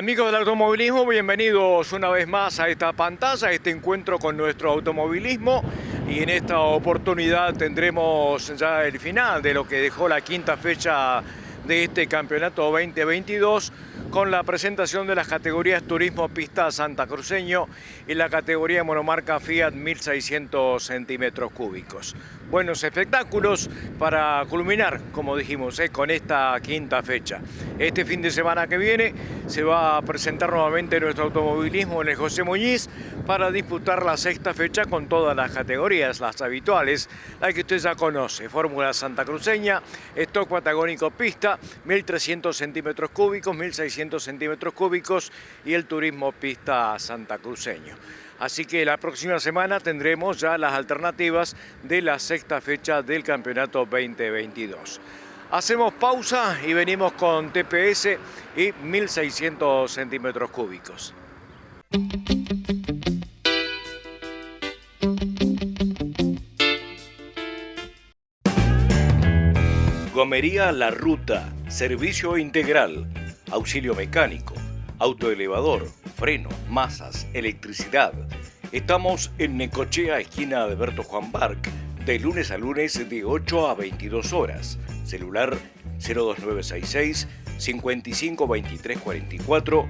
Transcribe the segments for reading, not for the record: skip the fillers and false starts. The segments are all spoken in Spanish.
Amigos del automovilismo, bienvenidos una vez más a esta pantalla, a este encuentro con nuestro automovilismo. Y en esta oportunidad tendremos ya el final de lo que dejó la quinta fecha de este campeonato 2022 con la presentación de las categorías Turismo Pista Santacruceño y la categoría monomarca Fiat 1600 centímetros cúbicos. Buenos espectáculos para culminar, como dijimos, con esta quinta fecha. Este fin de semana que viene se va a presentar nuevamente nuestro automovilismo en el José Muñiz para disputar la sexta fecha con todas las categorías, las habituales, la que usted ya conoce: Fórmula Santacruceña, Stock Patagónico Pista, 1300 centímetros cúbicos, 1600 centímetros cúbicos y el Turismo Pista Santacruceño. Así que la próxima semana tendremos ya las alternativas de la sexta fecha del campeonato 2022. Hacemos pausa y venimos con TPS y 1600 centímetros cúbicos. Gomería La Ruta, servicio integral, auxilio mecánico, autoelevador, freno, masas, electricidad. Estamos en Necochea, esquina de Alberto Juan Barc, de lunes a lunes de 8 a 22 horas. Celular 02966 552344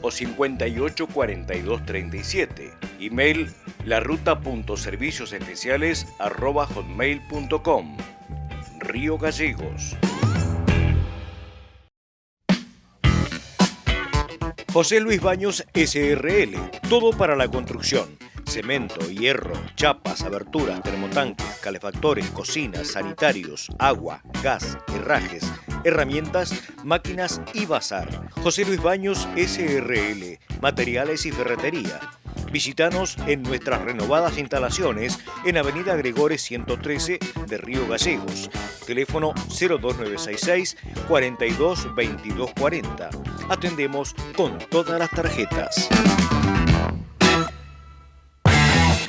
o 584237. Email laruta.serviciosespeciales@hotmail.com. Río Gallegos. José Luis Baños SRL, todo para la construcción: cemento, hierro, chapas, aberturas, termotanques, calefactores, cocinas, sanitarios, agua, gas, herrajes, herramientas, máquinas y bazar. José Luis Baños SRL, materiales y ferretería. Visítanos en nuestras renovadas instalaciones en Avenida Gregores 113 de Río Gallegos. Teléfono 02966 42 22 40. Atendemos con todas las tarjetas.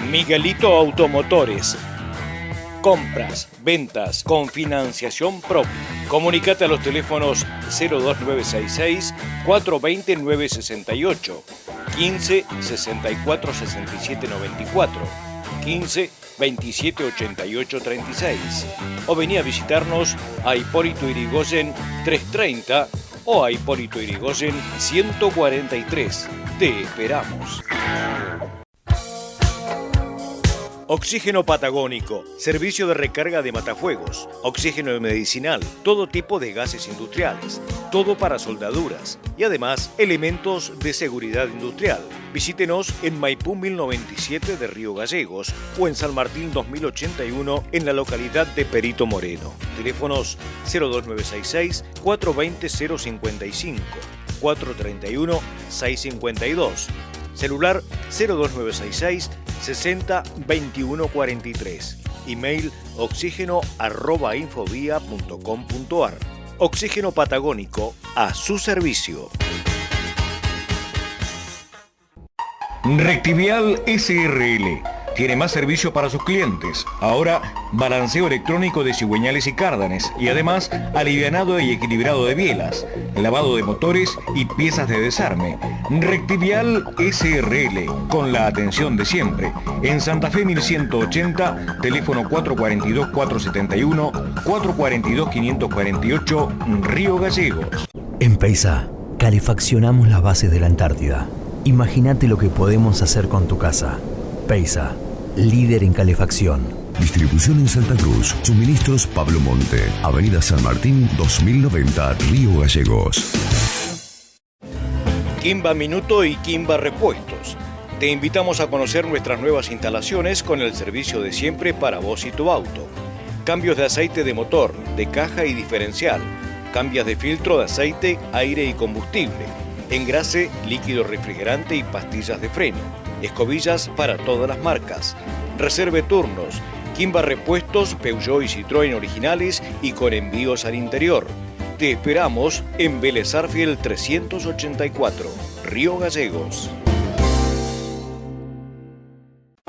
Miguelito Automotores. Compras, ventas con financiación propia. Comunícate a los teléfonos 02966 420 968, 15 64 67 94, 15 27 88 36. O vení a visitarnos a Hipólito Yrigoyen 330 o a Hipólito Yrigoyen 143. Te esperamos. Oxígeno Patagónico, servicio de recarga de matafuegos, oxígeno medicinal, todo tipo de gases industriales, todo para soldaduras y además elementos de seguridad industrial. Visítenos en Maipú 1097 de Río Gallegos o en San Martín 2081 en la localidad de Perito Moreno. Teléfonos 02966 420 055, 431 652. Celular 02966 60 21 43. Email oxígeno@infovía.com.ar. Oxígeno Patagónico, a su servicio. Rectivial SRL tiene más servicio para sus clientes. Ahora, balanceo electrónico de cigüeñales y cárdanes y además alivianado y equilibrado de bielas, lavado de motores y piezas de desarme. Rectivial SRL, con la atención de siempre. En Santa Fe 1180, teléfono 442-471, 442-548, Río Gallegos. En Peisa, calefaccionamos las bases de la Antártida. Imagínate lo que podemos hacer con tu casa. Peisa, líder en calefacción. Distribución en Santa Cruz. Suministros Pablo Monte. Avenida San Martín 2090, Río Gallegos. Kimba Minuto y Kimba Repuestos. Te invitamos a conocer nuestras nuevas instalaciones con el servicio de siempre para vos y tu auto. Cambios de aceite de motor, de caja y diferencial. Cambios de filtro de aceite, aire y combustible. Engrase, líquido refrigerante y pastillas de freno. Escobillas para todas las marcas. Reserve turnos. Kimba Repuestos, Peugeot y Citroën originales y con envíos al interior. Te esperamos en Vélez Sarsfield 384, Río Gallegos.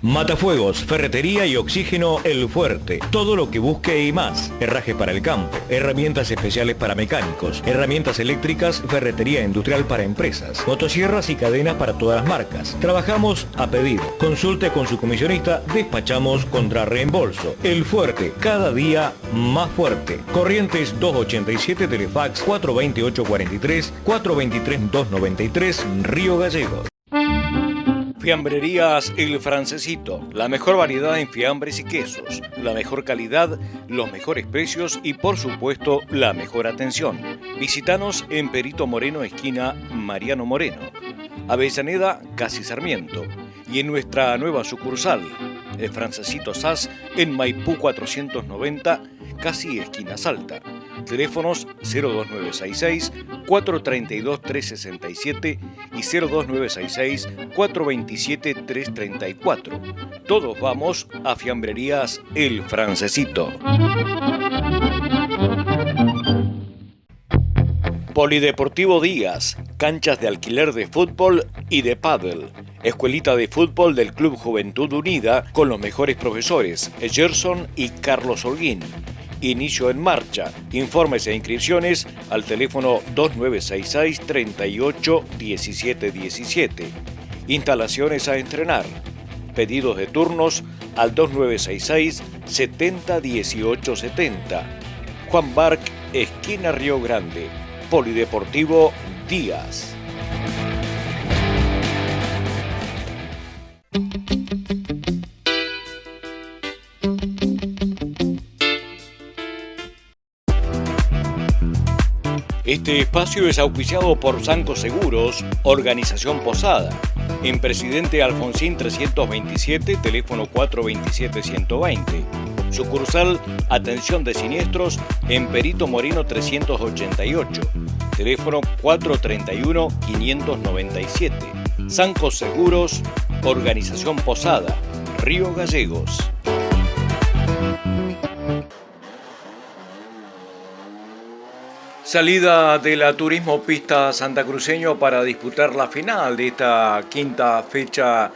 Matafuegos, ferretería y oxígeno El Fuerte. Todo lo que busque y más. Herrajes para el campo, herramientas especiales para mecánicos, herramientas eléctricas, ferretería industrial para empresas, motosierras y cadenas para todas las marcas. Trabajamos a pedido. Consulte con su comisionista, despachamos contra reembolso. El Fuerte, cada día más fuerte. Corrientes 287, Telefax 428-43, 423-293, Río Gallegos. Fiambrerías El Francesito, la mejor variedad en fiambres y quesos, la mejor calidad, los mejores precios y por supuesto la mejor atención. Visítanos en Perito Moreno, esquina Mariano Moreno, Avellaneda, casi Sarmiento, y en nuestra nueva sucursal, El Francesito SAS, en Maipú 490, casi esquina Salta. Teléfonos 02966-432-367 y 02966-427-334. Todos vamos a Fiambrerías El Francesito. Polideportivo Díaz, canchas de alquiler de fútbol y de pádel. Escuelita de fútbol del Club Juventud Unida con los mejores profesores, Gerson y Carlos Holguín. Inicio en marcha. Informes e inscripciones al teléfono 2966 38 17 17. Instalaciones a entrenar. Pedidos de turnos al 2966 70 18 70. Juan Barc, esquina Río Grande. Polideportivo Díaz. Este espacio es auspiciado por Sanco Seguros, Organización Posada, en Presidente Alfonsín 327, teléfono 427-120. Sucursal Atención de Siniestros en Perito Moreno 388, teléfono 431-597. Sanco Seguros, Organización Posada, Río Gallegos. Salida de la Turismo Pista Santacruceño para disputar la final de esta quinta fecha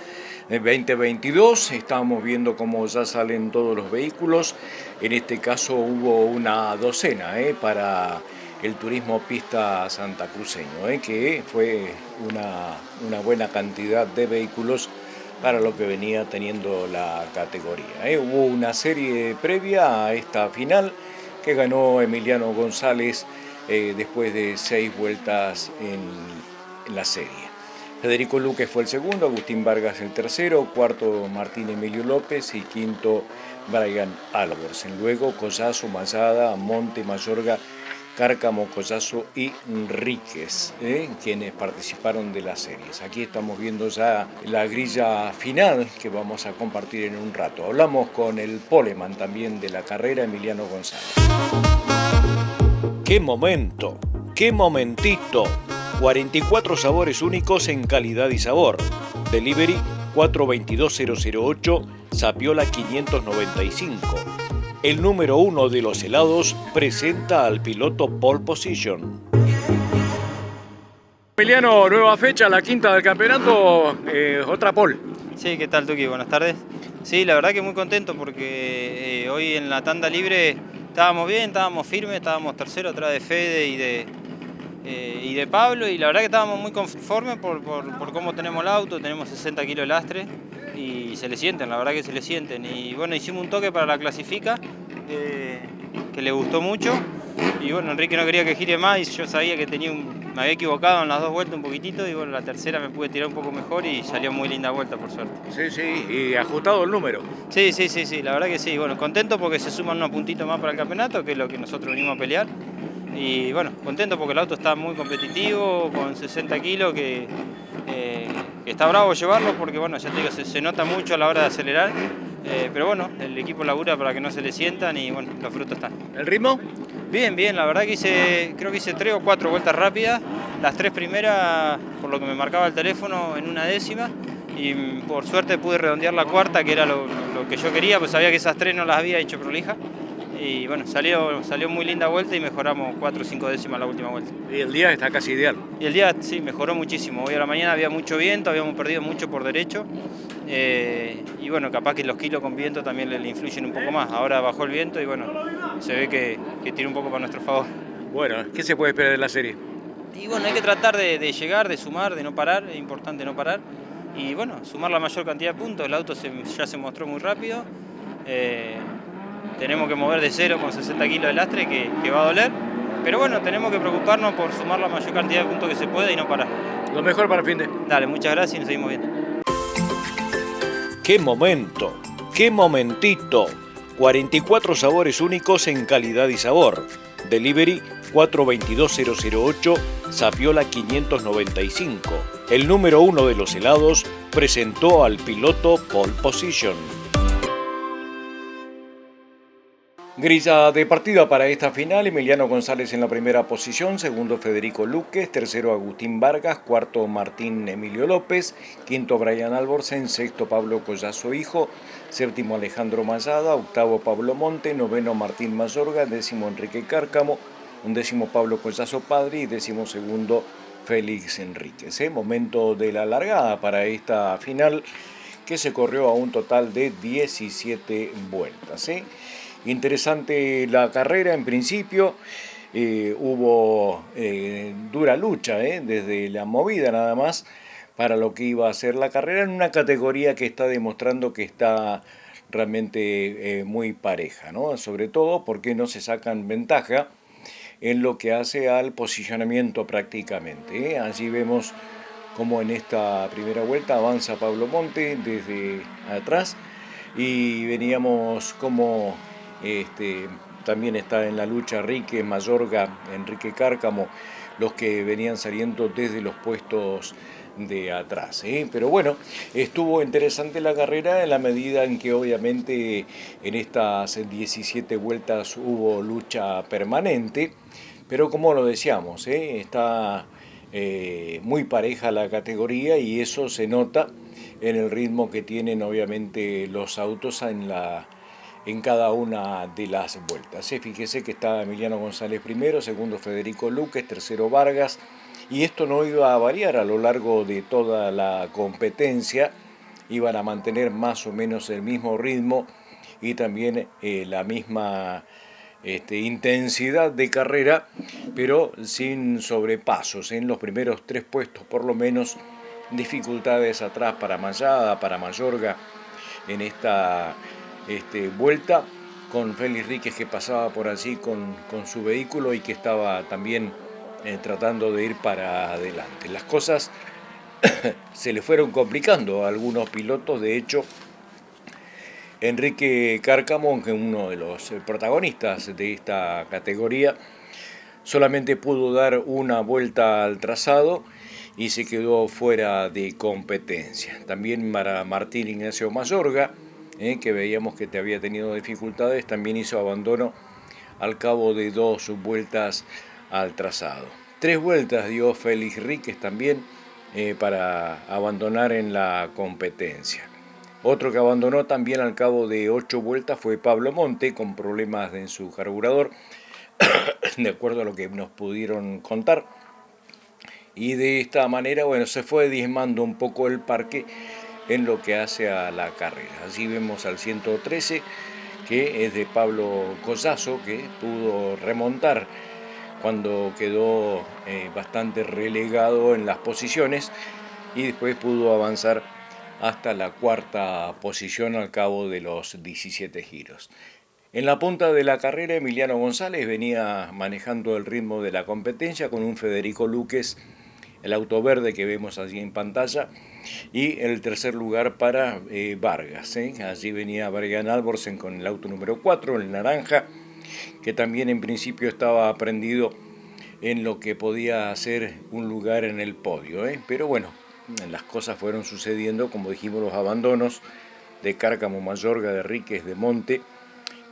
2022. Estamos viendo cómo ya salen todos los vehículos. En este caso hubo una docena para el Turismo Pista Santacruceño, que fue una buena cantidad de vehículos para lo que venía teniendo la categoría. Hubo una serie previa a esta final que ganó Emiliano González después de 6 vueltas en la serie. Federico Luque fue el segundo, Agustín Vargas el tercero, cuarto Martín Emilio López y quinto Brian Alborsen. Luego Collazo, Mayada, Monte, Mayorga, Cárcamo, Collazo y Ríquez, quienes participaron de las series. Aquí estamos viendo ya la grilla final que vamos a compartir en un rato. Hablamos con el poleman también de la carrera, Emiliano González. ¡Qué momento! ¡Qué momentito! 44 sabores únicos en calidad y sabor. Delivery 422-008, Sapiola 595. El número 1 de los helados presenta al piloto Pole Position. Emiliano, nueva fecha, la quinta del campeonato, otra pole. Sí, ¿qué tal, Tuki? Buenas tardes. Sí, la verdad que muy contento porque hoy en la tanda libre estábamos bien, estábamos firmes, estábamos tercero atrás de Fede y de Pablo, y la verdad que estábamos muy conformes por cómo tenemos el auto. Tenemos 60 kilos de lastre y se le sienten, la verdad que se le sienten. Y bueno, hicimos un toque para la clasifica que le gustó mucho, y bueno, Enrique no quería que gire más y yo sabía que me había equivocado en las 2 vueltas un poquitito, y bueno, la tercera me pude tirar un poco mejor y salió muy linda vuelta, por suerte. Sí, y ajustado el número. Sí, la verdad que sí. Bueno, contento porque se suman unos puntitos más para el campeonato, que es lo que nosotros venimos a pelear. Y bueno, contento porque el auto está muy competitivo, con 60 kilos, que está bravo llevarlo porque bueno, ya te digo, se nota mucho a la hora de acelerar. Pero bueno, el equipo labura para que no se le sientan y bueno, los frutos están. ¿El ritmo? Bien, la verdad que creo que hice 3 o 4 vueltas rápidas. Las 3 primeras, por lo que me marcaba el teléfono, en 1/10. Y por suerte pude redondear la cuarta, que era lo que yo quería, pues sabía que esas 3 no las había hecho prolija. Y bueno, salió muy linda vuelta y mejoramos 4 o 5 décimas la última vuelta. Y el día está casi ideal. Y el día sí, mejoró muchísimo. Hoy a la mañana había mucho viento, habíamos perdido mucho por derecho. bueno, capaz que los kilos con viento también le influyen un poco más. Ahora bajó el viento y bueno, se ve que tiene un poco para nuestro favor. Bueno, ¿qué se puede esperar de la serie? Y bueno, hay que tratar de llegar, de sumar, de no parar, es importante no parar. Y bueno, sumar la mayor cantidad de puntos, el auto ya se mostró muy rápido. Tenemos que mover de cero con 60 kilos de lastre que va a doler. Pero bueno, tenemos que preocuparnos por sumar la mayor cantidad de puntos que se pueda y no parar. Lo mejor para el fin de... Dale, muchas gracias y nos seguimos viendo. ¡Qué momento! ¡Qué momentito! 44 sabores únicos en calidad y sabor. Delivery 422008, Sapiola 595. El número 1 de los helados presentó al piloto Pole Position. Grilla de partida para esta final: Emiliano González en la primera posición, segundo Federico Luques, tercero Agustín Vargas, cuarto Martín Emilio López, quinto Brian Alborsen, sexto Pablo Collazo hijo, séptimo Alejandro Mayada, octavo Pablo Monte, noveno Martín Mayorga, décimo Enrique Cárcamo, undécimo Pablo Collazo padre y décimo segundo Félix Enríquez. Momento de la largada para esta final, que se corrió a un total de 17 vueltas. Interesante la carrera en principio, hubo dura lucha desde la movida nada más para lo que iba a ser la carrera en una categoría que está demostrando que está realmente muy pareja, ¿no? Sobre todo porque no se sacan ventaja en lo que hace al posicionamiento prácticamente. Allí vemos como en esta primera vuelta avanza Pablo Monte desde atrás y veníamos como también está en la lucha Enrique Mayorga, Enrique Cárcamo, los que venían saliendo desde los puestos de atrás. Pero bueno, estuvo interesante la carrera en la medida en que obviamente en estas 17 vueltas hubo lucha permanente, pero como lo decíamos, está muy pareja la categoría y eso se nota en el ritmo que tienen obviamente los autos en cada una de las vueltas. Fíjese que está Emiliano González primero, segundo Federico Luques, tercero Vargas, y esto no iba a variar a lo largo de toda la competencia, iban a mantener más o menos el mismo ritmo y también la misma intensidad de carrera, pero sin sobrepasos. En los primeros 3 puestos por lo menos, dificultades atrás para Mayada, para Mayorga en esta vuelta, con Félix Ríquez que pasaba por allí con su vehículo y que estaba también tratando de ir para adelante. Las cosas se le fueron complicando a algunos pilotos. De hecho, Enrique Cárcamo, que es uno de los protagonistas de esta categoría, solamente pudo dar una vuelta al trazado y se quedó fuera de competencia. También para Martín Ignacio Mayorga, que veíamos que había tenido dificultades, también hizo abandono al cabo de 2 vueltas al trazado. 3 vueltas dio Félix Ríquez también para abandonar en la competencia. Otro que abandonó también al cabo de 8 vueltas fue Pablo Monte, con problemas en su carburador, de acuerdo a lo que nos pudieron contar. Y de esta manera, bueno, se fue diezmando un poco el parque en lo que hace a la carrera. Así vemos al 113, que es de Pablo Collazo, que pudo remontar cuando quedó bastante relegado en las posiciones y después pudo avanzar hasta la 4ª posición al cabo de los 17 giros. En la punta de la carrera, Emiliano González venía manejando el ritmo de la competencia con un Federico Luques, el auto verde que vemos allí en pantalla, y el tercer lugar para Vargas. Allí venía Brian Alborsen con el auto número 4, el naranja, que también en principio estaba prendido en lo que podía ser un lugar en el podio. Pero bueno, las cosas fueron sucediendo, como dijimos, los abandonos de Cárcamo, Mayorga, de Ríquez, de Monte,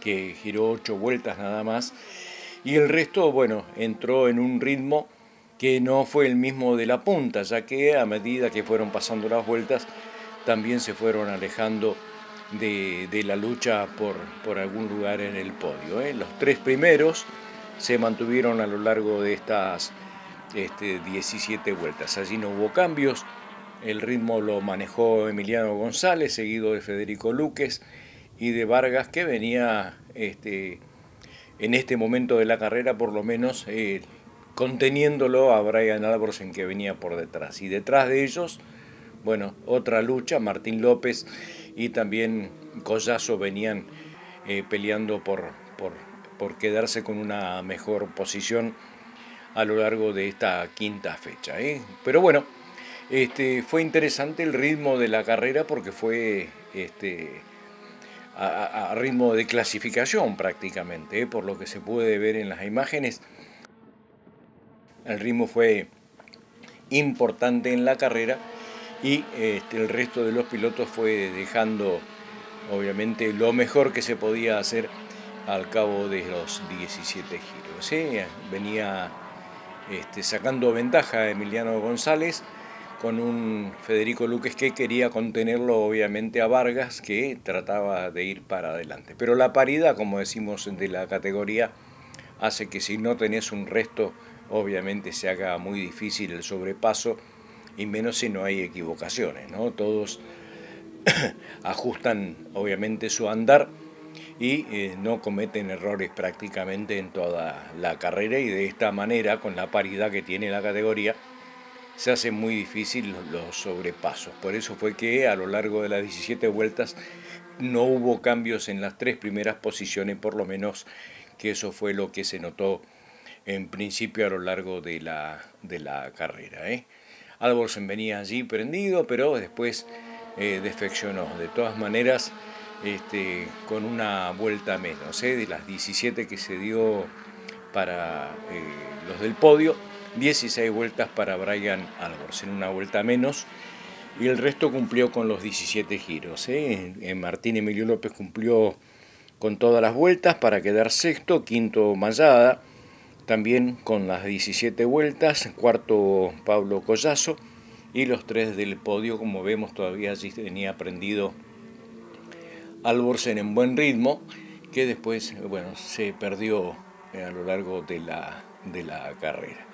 que giró 8 vueltas nada más, y el resto, bueno, entró en un ritmo que no fue el mismo de la punta, ya que a medida que fueron pasando las vueltas, también se fueron alejando de la lucha por algún lugar en el podio. Los 3 primeros se mantuvieron a lo largo de estas 17 vueltas. Allí no hubo cambios, El ritmo lo manejó Emiliano González, seguido de Federico Luques y de Vargas, que venía en este momento de la carrera por lo menos conteniéndolo a Brian Alborsen, que venía por detrás. Y detrás de ellos, bueno, otra lucha, Martín López y también Collazo venían peleando por quedarse con una mejor posición a lo largo de esta quinta fecha. Pero bueno, fue interesante el ritmo de la carrera porque fue a ritmo de clasificación prácticamente, por lo que se puede ver en las imágenes. El ritmo fue importante en la carrera y el resto de los pilotos fue dejando obviamente lo mejor que se podía hacer al cabo de los 17 giros. Venía sacando ventaja Emiliano González con un Federico Luques que quería contenerlo obviamente a Vargas, que trataba de ir para adelante. Pero la paridad, como decimos, de la categoría hace que si no tenés un resto, obviamente se haga muy difícil el sobrepaso, y menos si no hay equivocaciones, ¿no? Todos ajustan obviamente su andar y no cometen errores prácticamente en toda la carrera, y de esta manera, con la paridad que tiene la categoría, se hace muy difícil los sobrepasos. Por eso fue que a lo largo de las 17 vueltas no hubo cambios en las tres primeras posiciones, por lo menos que eso fue lo que se notó en principio a lo largo de la carrera. Alborsen venía allí prendido, pero después defeccionó. De todas maneras, con una vuelta menos, de las 17 que se dio para los del podio, 16 vueltas para Brian Alborsen, una vuelta menos, y el resto cumplió con los 17 giros. Martín Emilio López cumplió con todas las vueltas para quedar sexto, quinto Mayada, también con las 17 vueltas, cuarto Pablo Collazo, y los tres del podio, como vemos, todavía allí tenía prendido Alborsen en buen ritmo, que después, bueno, se perdió a lo largo de la carrera.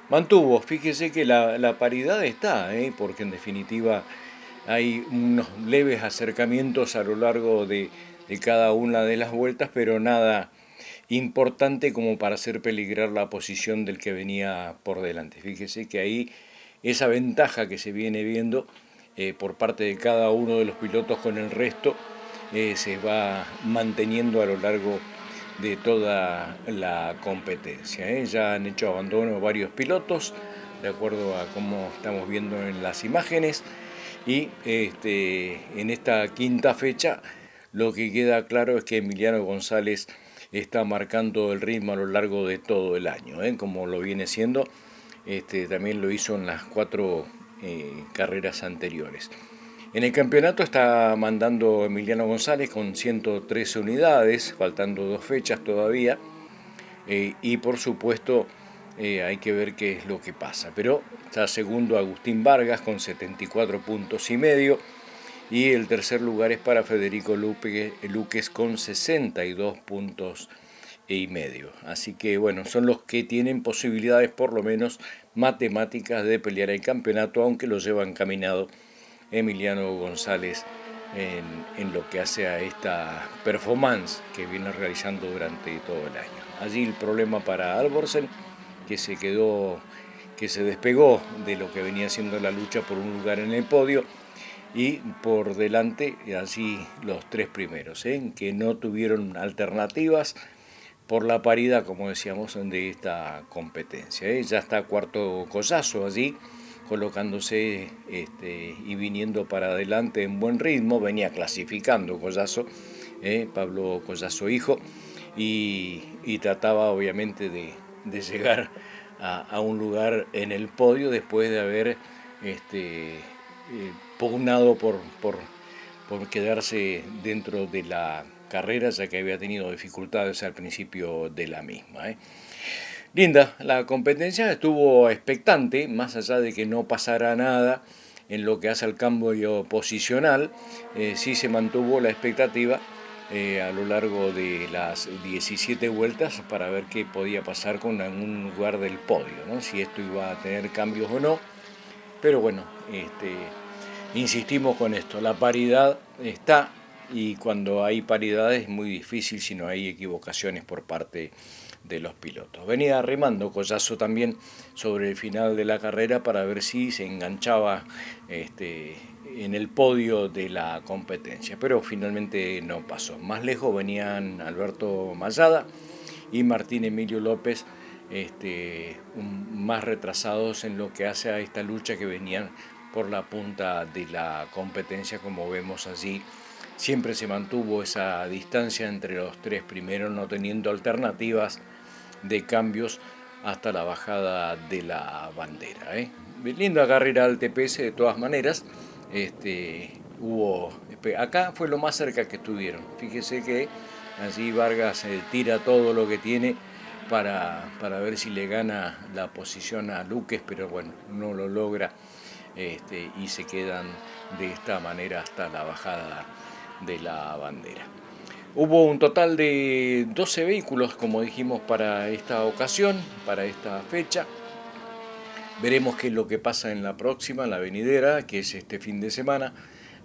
Mantuvo, fíjese que la paridad está, porque en definitiva hay unos leves acercamientos a lo largo de cada una de las vueltas, pero nada importante como para hacer peligrar la posición del que venía por delante. Fíjese que ahí esa ventaja que se viene viendo por parte de cada uno de los pilotos con el resto se va manteniendo a lo largo de toda la competencia. Ya han hecho abandono varios pilotos, de acuerdo a cómo estamos viendo en las imágenes, y en esta quinta fecha lo que queda claro es que Emiliano González está marcando el ritmo a lo largo de todo el año, como lo viene siendo, también lo hizo en las 4 carreras anteriores. En el campeonato está mandando Emiliano González con 113 unidades, faltando 2 fechas todavía, y por supuesto hay que ver qué es lo que pasa. Pero está segundo Agustín Vargas con 74 puntos y medio, y el tercer lugar es para Federico Luques con 62 puntos y medio. Así que bueno, son los que tienen posibilidades por lo menos matemáticas de pelear el campeonato, aunque lo lleva encaminado Emiliano González en lo que hace a esta performance que viene realizando durante todo el año. Allí el problema para Alborsen, que se despegó de lo que venía siendo la lucha por un lugar en el podio, y por delante allí los 3 primeros, que no tuvieron alternativas por la paridad, como decíamos, de esta competencia. Ya está cuarto Collazo allí, colocándose y viniendo para adelante en buen ritmo. Venía clasificando Collazo, Pablo Collazo hijo, y trataba obviamente de llegar a un lugar en el podio después de haber pugnado por quedarse dentro de la carrera, ya que había tenido dificultades al principio de la misma. Linda, la competencia estuvo expectante, más allá de que no pasara nada en lo que hace al cambio posicional, sí se mantuvo la expectativa a lo largo de las 17 vueltas para ver qué podía pasar con algún lugar del podio, ¿no? Si esto iba a tener cambios o no. Pero bueno, insistimos con esto, la paridad está y cuando hay paridad es muy difícil si no hay equivocaciones por parte de los pilotos. Venía arrimando Collazo también sobre el final de la carrera para ver si se enganchaba en el podio de la competencia, pero finalmente no pasó. Más lejos venían Alberto Mayada y Martín Emilio López, más retrasados en lo que hace a esta lucha, que venían por la punta de la competencia, como vemos allí. Siempre se mantuvo esa distancia entre los tres primeros, no teniendo alternativas de cambios hasta la bajada de la bandera. Linda carrera al TPS de todas maneras. Acá fue lo más cerca que estuvieron. Fíjese que allí Vargas tira todo lo que tiene para ver si le gana la posición a Luques, pero bueno, no lo logra y se quedan de esta manera hasta la bajada de la bandera. Hubo un total de 12 vehículos, como dijimos, para esta ocasión, para esta fecha. Veremos qué es lo que pasa en la próxima, en la venidera, que es este fin de semana,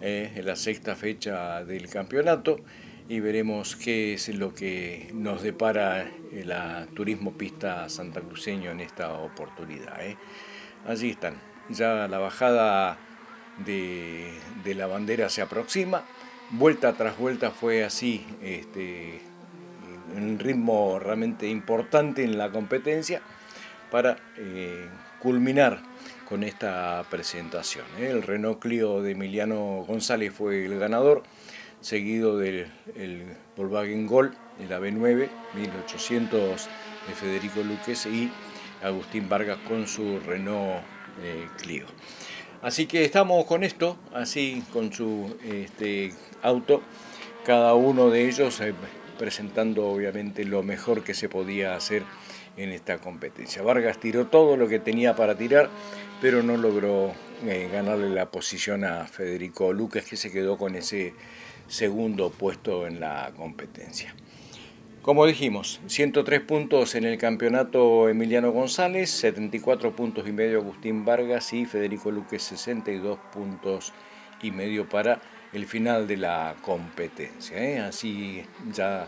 en la sexta fecha del campeonato, y veremos qué es lo que nos depara el Turismo Pista Santacruceño en esta oportunidad. Allí están, ya la bajada de la bandera se aproxima. Vuelta tras vuelta fue así, un ritmo realmente importante en la competencia para culminar con esta presentación. El Renault Clio de Emiliano González fue el ganador, seguido del Volkswagen Gol, el AB9 1800 de Federico Luques y Agustín Vargas con su Renault Clio. Así que estamos con esto, así con su auto, cada uno de ellos presentando obviamente lo mejor que se podía hacer en esta competencia. Vargas tiró todo lo que tenía para tirar, pero no logró ganarle la posición a Federico Luques, que se quedó con ese segundo puesto en la competencia. Como dijimos, 103 puntos en el campeonato Emiliano González, 74 puntos y medio Agustín Vargas y Federico Luques 62 puntos y medio para el final de la competencia. Así ya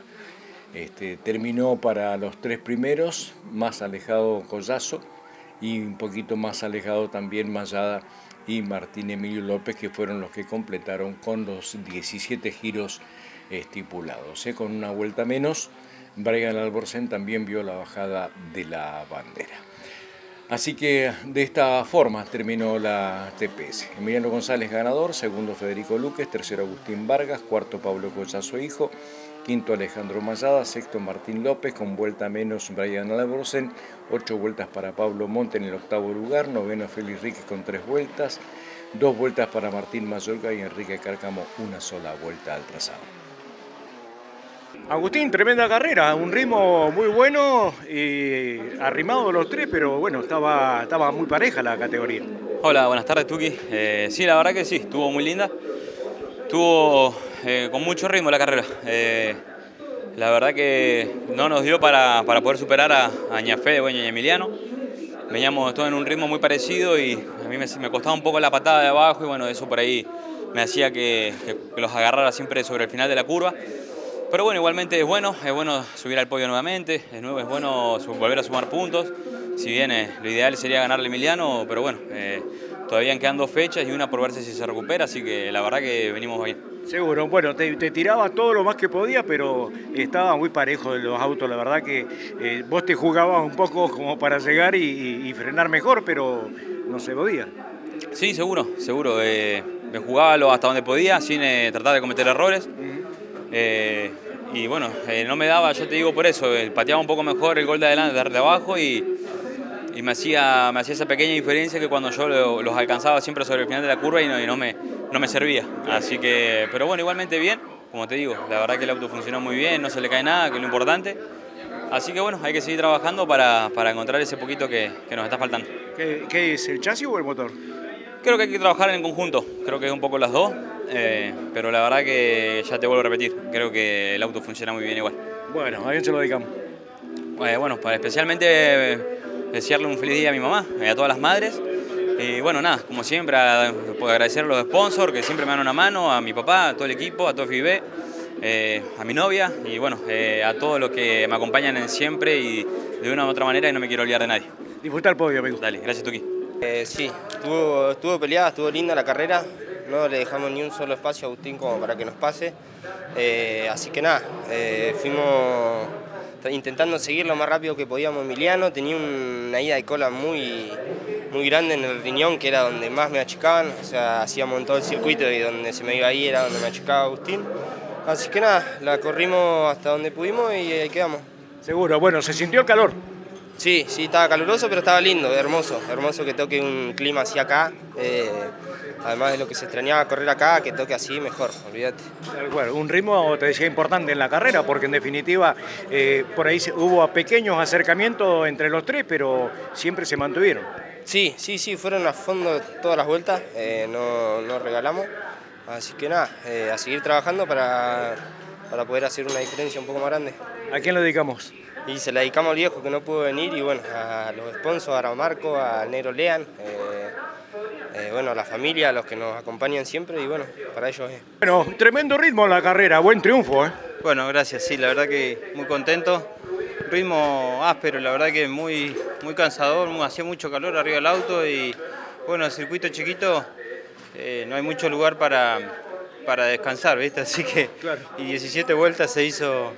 terminó para los tres primeros, más alejado Collazo y un poquito más alejado también Mayada y Martín Emilio López, que fueron los que completaron con los 17 giros estipulados. Con una vuelta menos, Brian Alborsen también vio la bajada de la bandera. Así que de esta forma terminó la TPS. Emiliano González ganador, segundo Federico Luques, tercero Agustín Vargas, cuarto Pablo Collazo hijo, quinto Alejandro Mayada, sexto Martín López, con vuelta menos Brian Alborsen, 8 vueltas para Pablo Monte en el octavo lugar, noveno Félix Ríquez con 3 vueltas, 2 vueltas para Martín Mayorga y Enrique Cárcamo, una sola vuelta al trazado. Agustín, tremenda carrera, un ritmo muy bueno y arrimado los tres, pero bueno, estaba muy pareja la categoría. Hola, buenas tardes, Tuki. Sí, la verdad que sí, estuvo muy linda. Estuvo con mucho ritmo la carrera. La verdad que no nos dio para poder superar a Ñafé, bueno, y a Emiliano. Veníamos todos en un ritmo muy parecido y a mí me costaba un poco la patada de abajo y bueno, eso por ahí me hacía que los agarrara siempre sobre el final de la curva. Pero bueno, igualmente es bueno subir al podio nuevamente, es bueno volver a sumar puntos. Si bien lo ideal sería ganarle a Emiliano, pero bueno, todavía quedan 2 fechas y una por verse si se recupera, así que la verdad que venimos bien. Seguro, bueno, te tiraba todo lo más que podía, pero estaba muy parejo de los autos, la verdad que vos te jugabas un poco como para llegar y frenar mejor, pero no se podía. Sí, seguro, me jugaba hasta donde podía, sin tratar de cometer errores. Y bueno, no me daba, yo te digo por eso, pateaba un poco mejor el gol de adelante, de abajo y me hacía esa pequeña diferencia que cuando yo los alcanzaba siempre sobre el final de la curva y no me servía. Así que, pero bueno, igualmente bien, como te digo, la verdad que el auto funcionó muy bien, no se le cae nada, que es lo importante. Así que bueno, hay que seguir trabajando para encontrar ese poquito que nos está faltando. ¿Qué es, el chasis o el motor? Creo que hay que trabajar en conjunto, creo que es un poco las dos, pero la verdad que ya te vuelvo a repetir, creo que el auto funciona muy bien igual. Bueno, a quién se lo dedicamos. Bueno, especialmente desearle un feliz día a mi mamá, a todas las madres, Bueno, nada, como siempre, puedo agradecer a los sponsors que siempre me dan una mano, a mi papá, a todo el equipo, a todo FIB, a mi novia y bueno, a todos los que me acompañan siempre y de una u otra manera y no me quiero olvidar de nadie. Disfruta el podio, amigo. Dale, gracias Tuki. Sí, estuvo peleada, estuvo linda la carrera, no le dejamos ni un solo espacio a Agustín como para que nos pase, así que nada, fuimos intentando seguir lo más rápido que podíamos. Emiliano tenía una ida de cola muy grande en el riñón, que era donde más me achicaban, o sea, hacíamos en todo el circuito y donde se me iba ahí era donde me achicaba Agustín, así que nada, la corrimos hasta donde pudimos y ahí quedamos. Seguro, bueno, ¿se sintió el calor? Sí, estaba caluroso, pero estaba lindo, hermoso que toque un clima así acá. Además de lo que se extrañaba correr acá, que toque así mejor, olvídate. Bueno, un ritmo, te decía, importante en la carrera, porque en definitiva por ahí hubo pequeños acercamientos entre los tres, pero siempre se mantuvieron. Sí, fueron a fondo todas las vueltas, no regalamos. Así que nada, a seguir trabajando para poder hacer una diferencia un poco más grande. ¿A quién le dedicamos? Y se la dedicamos al viejo que no pudo venir y bueno, a los sponsors, a Marco, al negro Lean, bueno, a la familia, a los que nos acompañan siempre y bueno, para ellos es. Bueno, tremendo ritmo en la carrera, buen triunfo, ¿eh? Bueno, gracias, sí, la verdad que muy contento. Ritmo áspero, la verdad que muy cansador, hacía mucho calor arriba del auto y bueno, el circuito chiquito no hay mucho lugar para descansar, ¿viste? Así que claro. Y 17 vueltas se hizo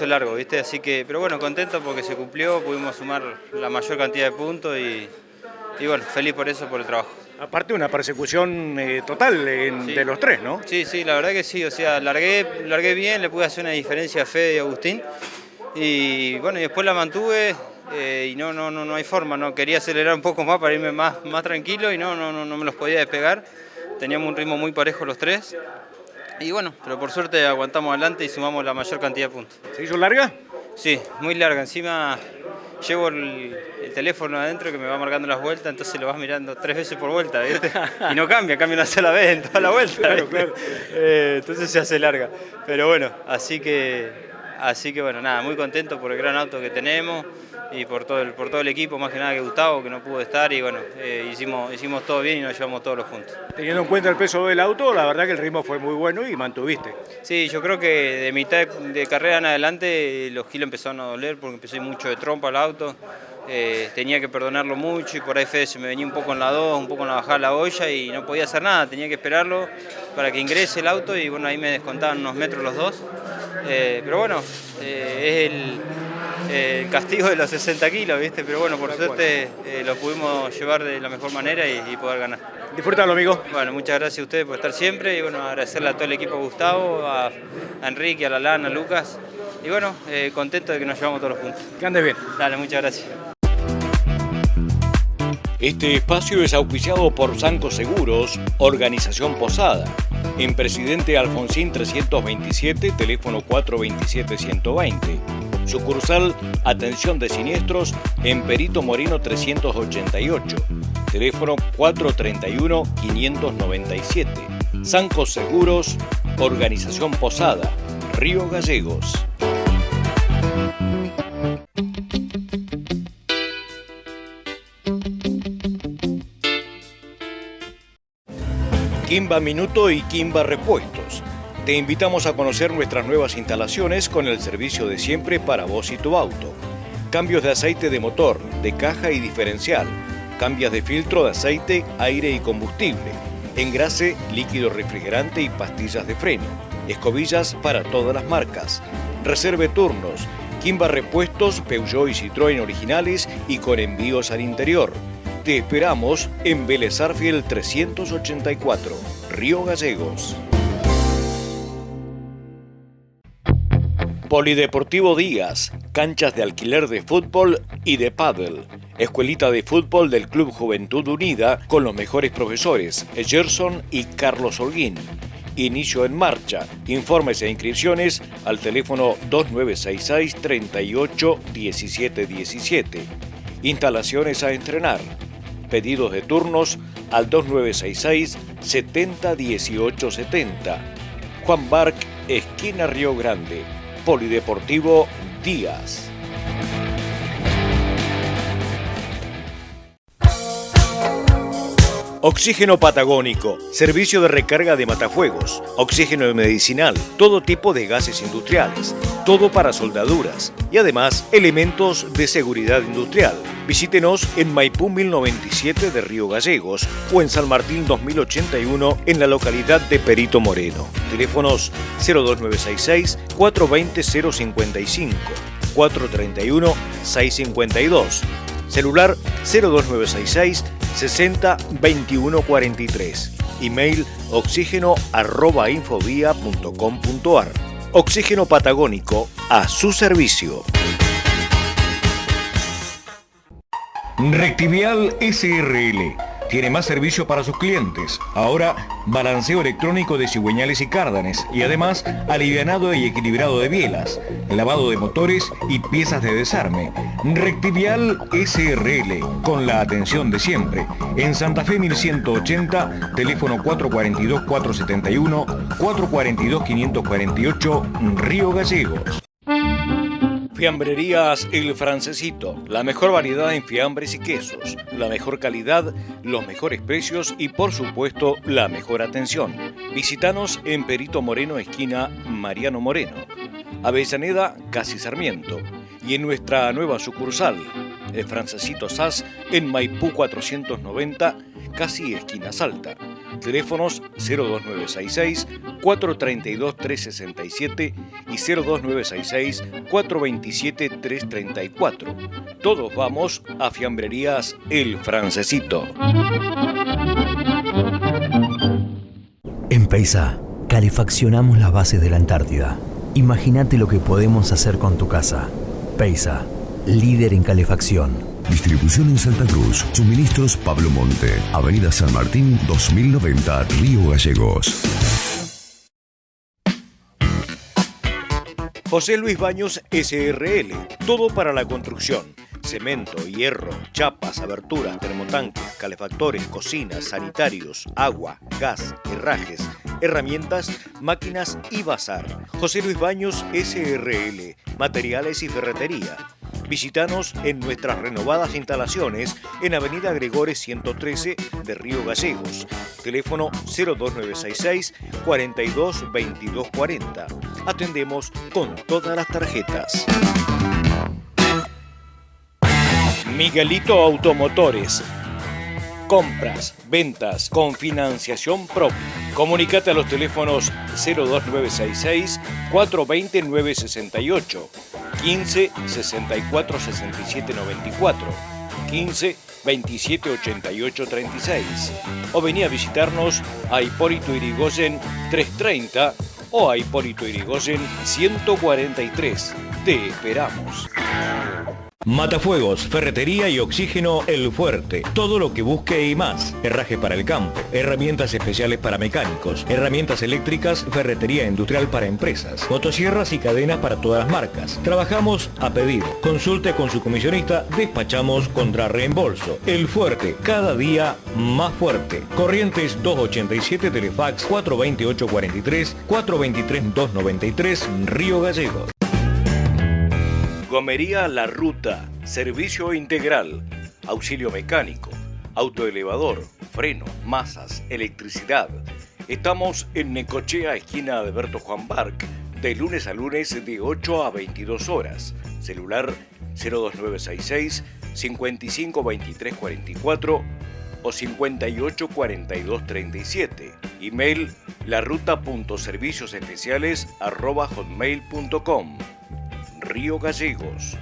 largo, ¿viste? Así que, pero bueno, contento porque se cumplió, pudimos sumar la mayor cantidad de puntos y bueno, feliz por eso, por el trabajo. Aparte una persecución total Sí. de los tres, ¿no? Sí, la verdad que sí, o sea, largué bien, le pude hacer una diferencia a Fede y Agustín y bueno, y después la mantuve y no hay forma, no quería acelerar un poco más para irme más tranquilo y no me los podía despegar, teníamos un ritmo muy parejo los tres. Y bueno, pero por suerte aguantamos adelante y sumamos la mayor cantidad de puntos. ¿Se hizo larga? Sí, muy larga. Encima llevo el teléfono adentro que me va marcando las vueltas, entonces lo vas mirando 3 veces por vuelta, ¿viste? Y no cambia una sola vez en toda la vuelta. Claro. Entonces se hace larga. Pero bueno, así que bueno, nada, muy contento por el gran auto que tenemos y por todo el equipo, más que nada que Gustavo, que no pudo estar y bueno, hicimos todo bien y nos llevamos todos los puntos. Teniendo en cuenta el peso del auto, la verdad que el ritmo fue muy bueno y mantuviste. Sí, yo creo que de mitad de carrera en adelante los kilos empezaron a doler porque empecé mucho de trompa al auto, tenía que perdonarlo mucho y por ahí Fede se me venía un poco en la 2, un poco en la bajada de la boya y no podía hacer nada, tenía que esperarlo para que ingrese el auto y bueno, ahí me descontaban unos metros los dos, pero bueno, es el castigo de los 60 kilos, ¿viste? Pero bueno, por suerte lo pudimos llevar de la mejor manera y poder ganar. Disfrútalo, amigo. Bueno, muchas gracias a ustedes por estar siempre y bueno, agradecerle a todo el equipo, a Gustavo, a Enrique, a Lalán, a Lucas y bueno, contento de que nos llevamos todos los puntos. Que andes bien. Dale, muchas gracias. Este espacio es auspiciado por Sanco Seguros, Organización Posada, en Presidente Alfonsín 327, teléfono 427-120. Sucursal Atención de Siniestros en Perito Moreno 388, teléfono 431-597. Sanco Seguros, Organización Posada, Río Gallegos. Kimba Minuto y Kimba Repuestos. Te invitamos a conocer nuestras nuevas instalaciones con el servicio de siempre para vos y tu auto. Cambios de aceite de motor, de caja y diferencial. Cambios de filtro de aceite, aire y combustible. Engrase, líquido refrigerante y pastillas de freno. Escobillas para todas las marcas. Reserve turnos. Kimba Repuestos, Peugeot y Citroën originales y con envíos al interior. Te esperamos en Vélez Arfiel 384, Río Gallegos. Polideportivo Díaz, canchas de alquiler de fútbol y de pádel. Escuelita de fútbol del Club Juventud Unida con los mejores profesores, Gerson y Carlos Holguín. Inicio en marcha. Informes e inscripciones al teléfono 2966 38 17 17. Instalaciones a entrenar. Pedidos de turnos al 2966 70 18 70. Juan Barc, esquina Río Grande. Polideportivo Díaz. Oxígeno Patagónico, servicio de recarga de matafuegos, oxígeno medicinal, todo tipo de gases industriales, todo para soldaduras y además elementos de seguridad industrial. Visítenos en Maipú 1097 de Río Gallegos o en San Martín 2081 en la localidad de Perito Moreno. Teléfonos 02966 420 055, 431 652. Celular 02966 60 21 43. Email oxígeno@infovía.com.ar. Oxígeno Patagónico, a su servicio. Rectivial SRL tiene más servicio para sus clientes. Ahora, balanceo electrónico de cigüeñales y cárdanes y además alivianado y equilibrado de bielas, lavado de motores y piezas de desarme. Rectivial SRL, con la atención de siempre. En Santa Fe 1180, teléfono 442-471, 442-548, Río Gallegos. Fiambrerías El Francesito, la mejor variedad en fiambres y quesos, la mejor calidad, los mejores precios y por supuesto la mejor atención. Visítanos en Perito Moreno, esquina Mariano Moreno, Avellaneda, casi Sarmiento, y en nuestra nueva sucursal, El Francesito SAS, en Maipú 490, casi esquina Salta. Teléfonos 02966 432 367 y 02966 427 334. Todos vamos a Fiambrerías El Francesito. En Peisa, calefaccionamos las bases de la Antártida. Imagínate lo que podemos hacer con tu casa. Peisa, líder en calefacción. Distribución en Santa Cruz. Suministros Pablo Monte. Avenida San Martín 2090, Río Gallegos. José Luis Baños SRL, todo para la construcción. Cemento, hierro, chapas, aberturas, termotanques, calefactores, cocinas, sanitarios, agua, gas, herrajes, herramientas, máquinas y bazar. José Luis Baños SRL, materiales y ferretería. Visítanos en nuestras renovadas instalaciones en Avenida Gregores 113 de Río Gallegos. Teléfono 02966 42 22 40. Atendemos con todas las tarjetas. Miguelito Automotores. Compras, ventas con financiación propia. Comunícate a los teléfonos 02966 420 968, 15 64 67 94, 15 27 88 36. O vení a visitarnos a Hipólito Yrigoyen 330 o a Hipólito Yrigoyen 143. Te esperamos. Matafuegos, ferretería y oxígeno El Fuerte. Todo lo que busque y más. Herraje para el campo, herramientas especiales para mecánicos, herramientas eléctricas, ferretería industrial para empresas, motosierras y cadenas para todas las marcas. Trabajamos a pedido. Consulte con su comisionista, despachamos contra reembolso. El Fuerte, cada día más fuerte. Corrientes 287, Telefax 42843, 423-293, Río Gallegos. Gomería La Ruta, servicio integral, auxilio mecánico, autoelevador, freno, masas, electricidad. Estamos en Necochea, esquina de Alberto Juan Barc, de lunes a lunes de 8 a 22 horas. Celular 02966 55 23 44 o 58 42 37. Email laruta.serviciosespeciales@hotmail.com. Río Gallegos.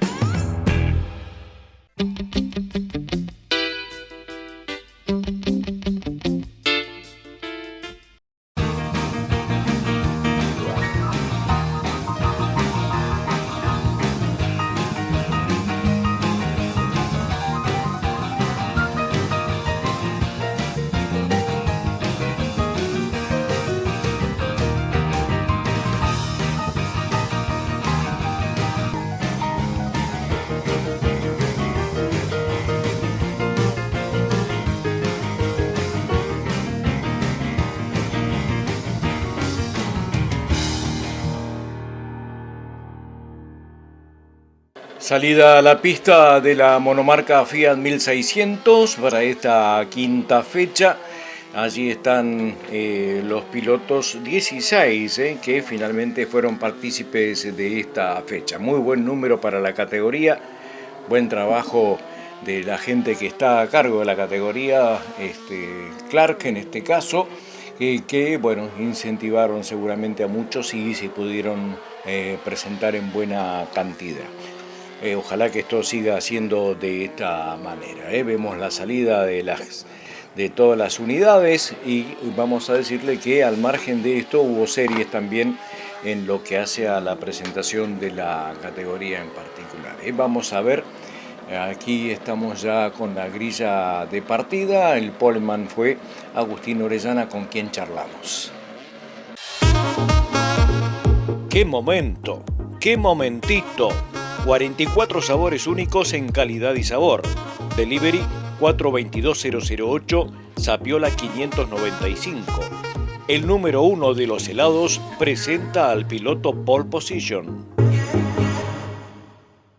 Salida a la pista de la monomarca Fiat 1600 para esta quinta fecha. Allí están los pilotos 16 que finalmente fueron partícipes de esta fecha. Muy buen número para la categoría, buen trabajo de la gente que está a cargo de la categoría, Clark en este caso, que bueno, incentivaron seguramente a muchos y se pudieron presentar en buena cantidad. Ojalá que esto siga siendo de esta manera. Vemos la salida de todas las unidades y vamos a decirle que al margen de esto hubo series también en lo que hace a la presentación de la categoría en particular. Vamos a ver, aquí estamos ya con la grilla de partida. El poleman fue Agustín Orellana, con quien charlamos. ¡Qué momento! ¡Qué momentito! 44 sabores únicos en calidad y sabor. Delivery 422-008, Sapiola 595. El número 1 de los helados presenta al piloto Pole Position.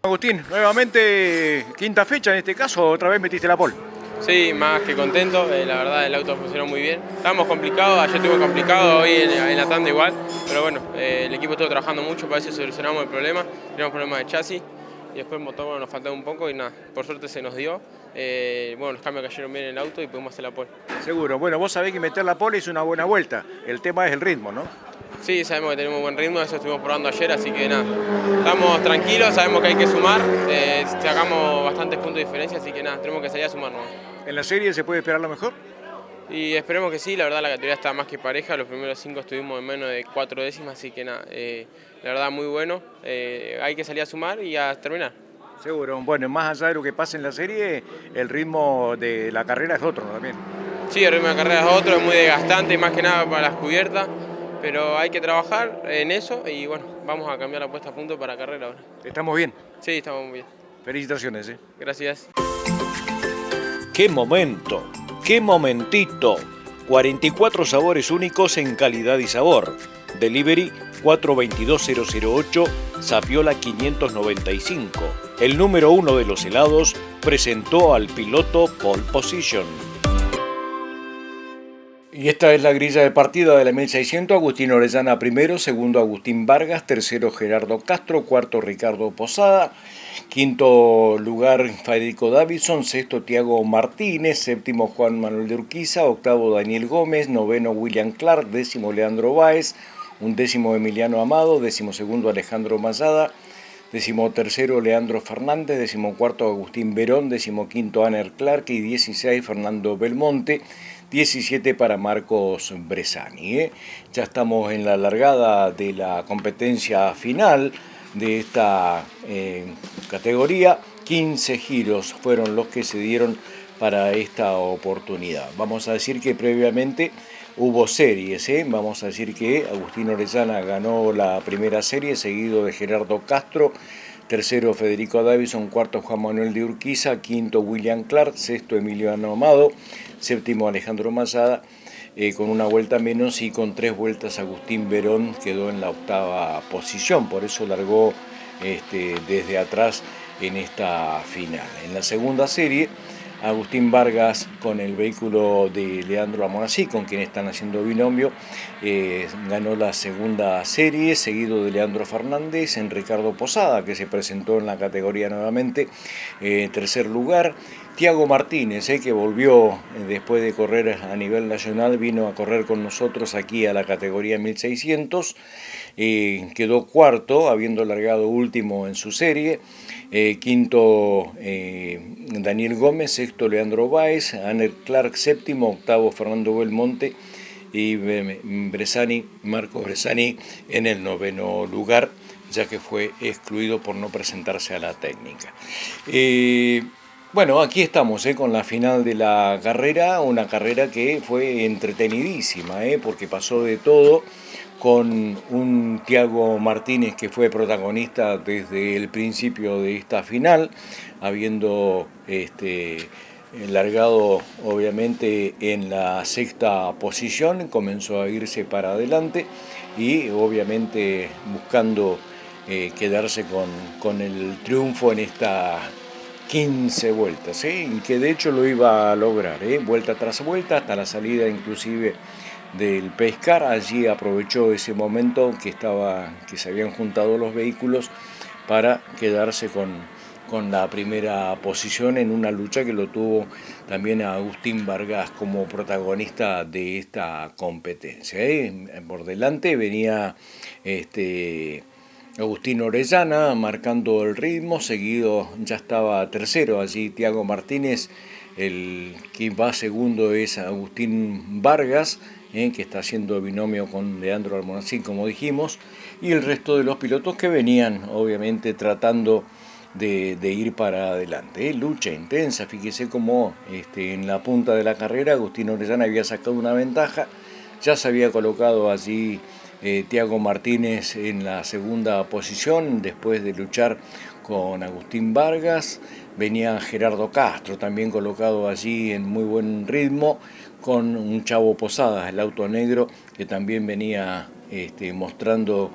Agustín, nuevamente quinta fecha en este caso, otra vez metiste la pole. Sí, más que contento, la verdad el auto funcionó muy bien. Estábamos complicados, ayer estuvo complicado, hoy en la tanda igual, pero bueno, el equipo estuvo trabajando mucho para ver si solucionamos el problema. Teníamos problemas de chasis y después el motor nos faltaba un poco y nada, por suerte se nos dio. Bueno, los cambios cayeron bien en el auto y pudimos hacer la pole. Seguro, bueno, vos sabés que meter la pole es una buena vuelta, el tema es el ritmo, ¿no? Sí, sabemos que tenemos buen ritmo, eso estuvimos probando ayer, así que nada, estamos tranquilos, sabemos que hay que sumar, sacamos bastantes puntos de diferencia, así que nada, tenemos que salir a sumarnos. ¿En la serie se puede esperar lo mejor? Y esperemos que sí, la verdad la categoría está más que pareja, los primeros 5 estuvimos en menos de 4 décimas, así que nada, la verdad muy bueno, hay que salir a sumar y a terminar. Seguro, bueno, más allá de lo que pasa en la serie, el ritmo de la carrera es otro también. Sí, el ritmo de la carrera es otro, es muy desgastante, más que nada para las cubiertas, pero hay que trabajar en eso y bueno, vamos a cambiar la puesta a punto para la carrera ahora. ¿Estamos bien? Sí, estamos muy bien. Felicitaciones. Gracias. ¡Qué momento! ¡Qué momentito! 44 sabores únicos en calidad y sabor. Delivery 422-008, Sapiola 595. El número 1 de los helados presentó al piloto Pole Position. Y esta es la grilla de partida de la 1600. Agustín Orellana primero, segundo Agustín Vargas, tercero Gerardo Castro, cuarto Ricardo Posada, quinto lugar Federico Davidson, sexto Tiago Martínez, séptimo Juan Manuel de Urquiza, octavo Daniel Gómez, noveno William Clark, décimo Leandro Báez, undécimo Emiliano Amado, décimo segundo Alejandro Mayada, décimo tercero Leandro Fernández, décimo cuarto Agustín Verón, décimo quinto Aner Clark y 16 Fernando Belmonte, 17 para Marcos Bresani. Ya estamos en la largada de la competencia final de esta categoría. 15 giros fueron los que se dieron para esta oportunidad. Vamos a decir que previamente hubo series, Vamos a decir que Agustín Orellana ganó la primera serie, seguido de Gerardo Castro, tercero Federico Davidson, cuarto Juan Manuel de Urquiza, quinto William Clark, sexto Emiliano Amado, séptimo Alejandro Mayada, con una vuelta menos, y con 3 vueltas Agustín Verón quedó en la octava posición, por eso largó desde atrás en esta final. En la segunda serie, Agustín Vargas con el vehículo de Leandro Amonasí, con quien están haciendo binomio, ganó la segunda serie, seguido de Leandro Fernández, en Ricardo Posada, que se presentó en la categoría nuevamente, tercer lugar. Tiago Martínez, que volvió después de correr a nivel nacional, vino a correr con nosotros aquí a la categoría 1600, quedó cuarto, habiendo largado último en su serie. Quinto Daniel Gómez, sexto Leandro Báez, Aner Clark séptimo, octavo Fernando Belmonte y Marcos Bresani en el noveno lugar, ya que fue excluido por no presentarse a la técnica. Bueno, aquí estamos con la final de la carrera, una carrera que fue entretenidísima, porque pasó de todo, con un Tiago Martínez que fue protagonista desde el principio de esta final, habiendo largado obviamente en la sexta posición, comenzó a irse para adelante y obviamente buscando quedarse con el triunfo en esta 15 vueltas, que de hecho lo iba a lograr, vuelta tras vuelta, hasta la salida inclusive del Pescar. Allí aprovechó ese momento que se habían juntado los vehículos para quedarse con la primera posición en una lucha que lo tuvo también a Agustín Vargas como protagonista de esta competencia. Por delante venía Agustín Orellana marcando el ritmo, seguido ya estaba tercero allí Tiago Martínez, el que va segundo es Agustín Vargas, que está haciendo binomio con Leandro Almonacín, como dijimos, y el resto de los pilotos que venían obviamente tratando de ir para adelante. Lucha intensa, fíjese cómo en la punta de la carrera Agustín Orellana había sacado una ventaja, ya se había colocado allí Tiago Martínez en la segunda posición después de luchar con Agustín Vargas. Venía Gerardo Castro también colocado allí en muy buen ritmo con un Chavo Posadas, el auto negro, que también venía mostrando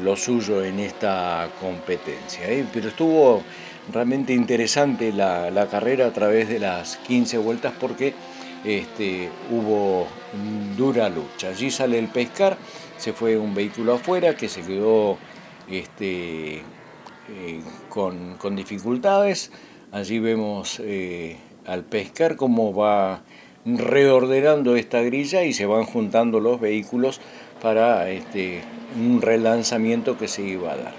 lo suyo en esta competencia. Pero estuvo realmente interesante la carrera a través de las 15 vueltas porque hubo dura lucha. Allí sale el Pescar, se fue un vehículo afuera que se quedó con dificultades. Allí vemos al Pescar cómo va reordenando esta grilla y se van juntando los vehículos para un relanzamiento que se iba a dar.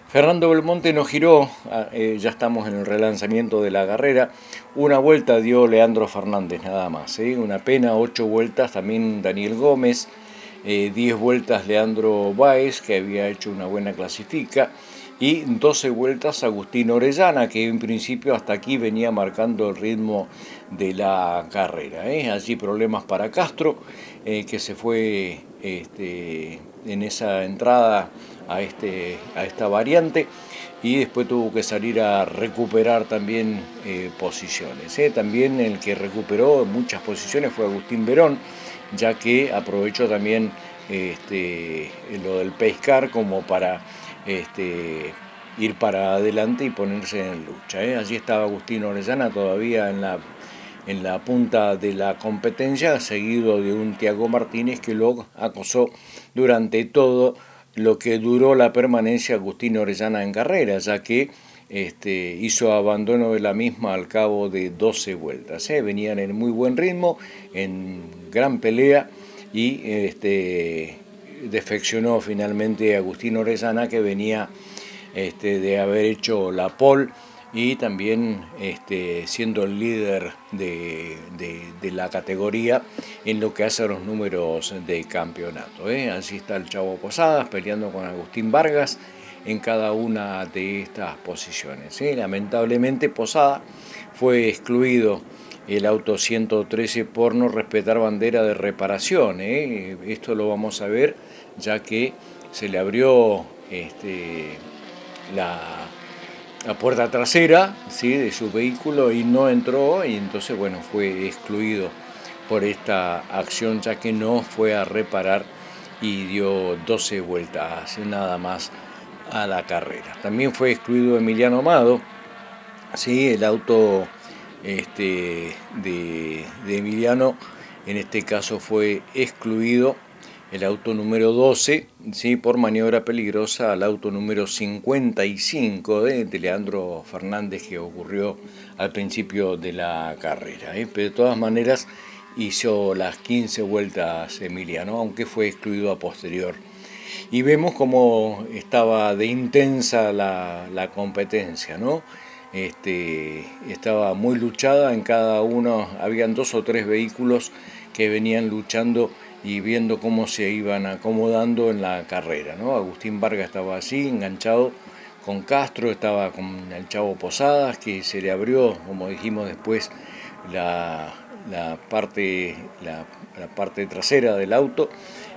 Fernando Belmonte nos giró, ya estamos en el relanzamiento de la carrera, una vuelta dio Leandro Fernández nada más, una pena, 8 vueltas también Daniel Gómez, 10 vueltas Leandro Báez, que había hecho una buena clasifica, y 12 vueltas Agustín Orellana, que en principio hasta aquí venía marcando el ritmo de la carrera. Allí problemas para Castro, que se fue en esa entrada a esta variante y después tuvo que salir a recuperar también posiciones. También el que recuperó muchas posiciones fue Agustín Verón, ya que aprovechó también lo del Pescar como para ir para adelante y ponerse en lucha. Allí estaba Agustín Orellana todavía en la punta de la competencia, seguido de un Tiago Martínez que lo acosó durante todo lo que duró la permanencia Agustín Orellana en carrera, ya que hizo abandono de la misma al cabo de 12 vueltas. Venían en muy buen ritmo, en gran pelea y defeccionó finalmente Agustín Orellana, que venía de haber hecho la pole y también siendo el líder de la categoría en lo que hace a los números de campeonato. Así está el Chavo Posadas peleando con Agustín Vargas en cada una de estas posiciones. Lamentablemente Posada fue excluido el auto 113 por no respetar bandera de reparación. Esto lo vamos a ver ya que se le abrió la puerta trasera, ¿sí?, de su vehículo y no entró, y entonces bueno, fue excluido por esta acción ya que no fue a reparar y dio 12 vueltas nada más a la carrera. También fue excluido Emiliano Amado, ¿sí?, el auto de Emiliano en este caso fue excluido, el auto número 12, ¿sí?, por maniobra peligrosa al auto número 55 de Leandro Fernández, que ocurrió al principio de la carrera. Pero de todas maneras hizo las 15 vueltas Emiliano, aunque fue excluido a posterior. Y vemos cómo estaba de intensa la competencia, ¿no? Estaba muy luchada en cada uno, habían 2 o 3 vehículos que venían luchando y viendo cómo se iban acomodando en la carrera, ¿no? Agustín Vargas estaba así, enganchado con Castro, estaba con el Chavo Posadas, que se le abrió, como dijimos después, la parte trasera del auto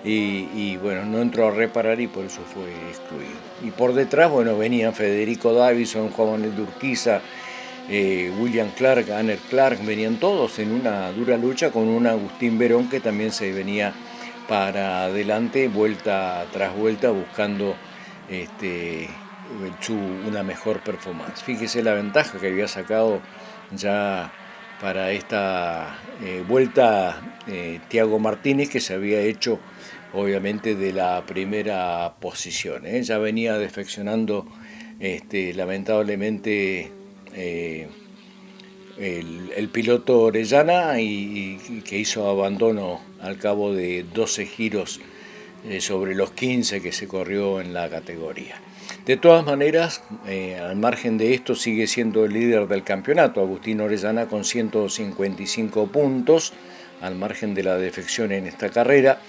y bueno, no entró a reparar y por eso fue excluido. Y por detrás, bueno, venían Federico Davison, Juan Manuel de Urquiza, William Clark, Anner Clark, venían todos en una dura lucha con un Agustín Verón que también se venía para adelante, vuelta tras vuelta, buscando una mejor performance. Fíjese la ventaja que había sacado ya para esta vuelta Thiago Martínez, que se había hecho obviamente de la primera posición. Ya venía defeccionando lamentablemente el piloto Orellana y que hizo abandono al cabo de 12 giros sobre los 15 que se corrió en la categoría. De todas maneras, al margen de esto, sigue siendo el líder del campeonato, Agustín Orellana, con 155 puntos, al margen de la defección en esta carrera.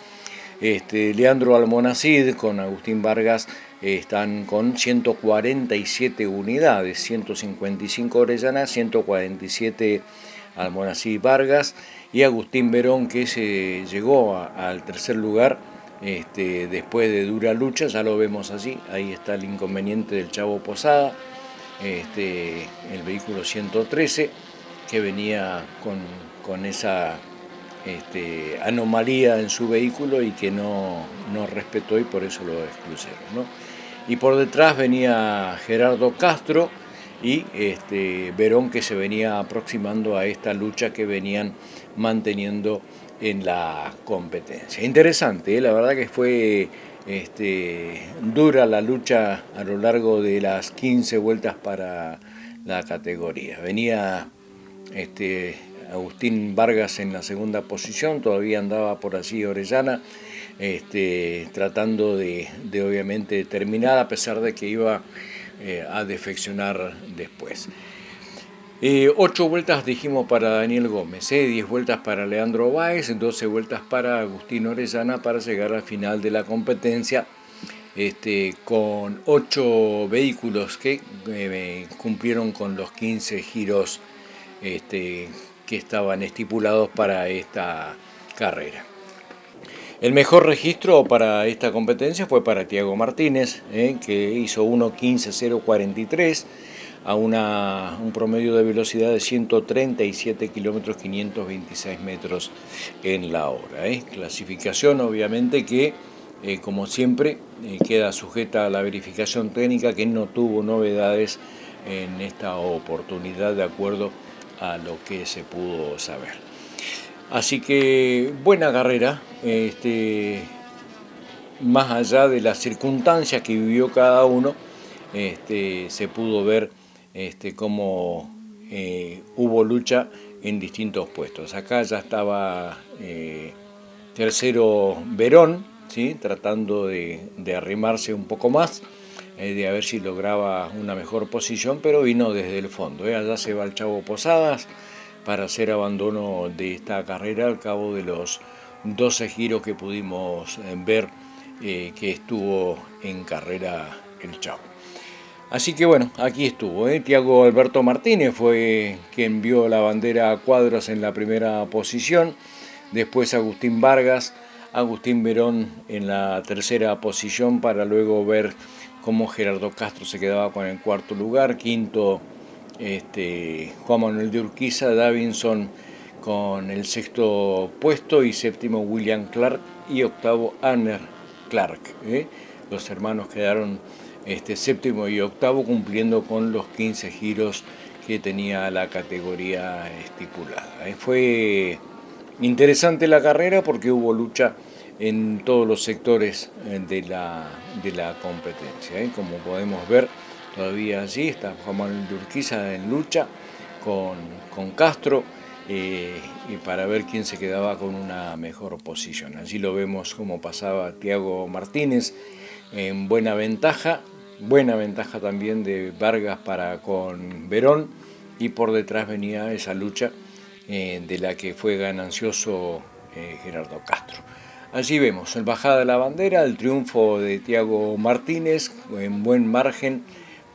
Leandro Almonacid con Agustín Vargas están con 147 unidades, 155 Orellana, 147 Almonacid Vargas, y Agustín Verón, que se llegó al tercer lugar después de dura lucha. Ya lo vemos allí, ahí está el inconveniente del Chavo Posada, el vehículo 113, que venía con esa anomalía en su vehículo y que no respetó, y por eso lo excluyeron, ¿no? Y por detrás venía Gerardo Castro y Verón, que se venía aproximando a esta lucha que venían manteniendo en la competencia. Interesante, la verdad que fue dura la lucha a lo largo de las 15 vueltas para la categoría. Venía Agustín Vargas en la segunda posición, todavía andaba por allí Orellana, tratando de obviamente terminar, a pesar de que iba a defeccionar después. 8 vueltas dijimos para Daniel Gómez, 10 vueltas para Leandro Báez, 12 vueltas para Agustín Orellana, para llegar al final de la competencia con 8 vehículos que cumplieron con los 15 giros que estaban estipulados para esta carrera. El mejor registro para esta competencia fue para Thiago Martínez, que hizo 1:15.043 a un promedio de velocidad de 137 kilómetros 526 metros en la hora. Clasificación obviamente que, como siempre, queda sujeta a la verificación técnica, que no tuvo novedades en esta oportunidad de acuerdo a lo que se pudo saber. Así que buena carrera, más allá de las circunstancias que vivió cada uno, se pudo ver cómo hubo lucha en distintos puestos. Acá ya estaba tercero Verón, ¿sí? Tratando de arrimarse un poco más, de a ver si lograba una mejor posición, pero vino desde el fondo. Allá se va el Chavo Posadas para hacer abandono de esta carrera al cabo de los 12 giros que pudimos ver que estuvo en carrera el Chavo. Así que bueno, aquí estuvo. Thiago Alberto Martínez fue quien vio la bandera a cuadros en la primera posición, después Agustín Vargas, Agustín Verón en la tercera posición, para luego ver cómo Gerardo Castro se quedaba con el cuarto lugar, quinto Juan Manuel de Urquiza, Davinson con el sexto puesto, y séptimo William Clark, y octavo Anner Clark. Los hermanos quedaron séptimo y octavo, cumpliendo con los 15 giros que tenía la categoría estipulada. Fue interesante la carrera porque hubo lucha en todos los sectores de la competencia. Como podemos ver, todavía allí está Juan Manuel de Urquiza en lucha con Castro, y para ver quién se quedaba con una mejor posición. Allí lo vemos cómo pasaba Thiago Martínez en buena ventaja también de Vargas para con Verón, y por detrás venía esa lucha de la que fue ganancioso Gerardo Castro. Allí vemos en bajada de la bandera el triunfo de Thiago Martínez en buen margen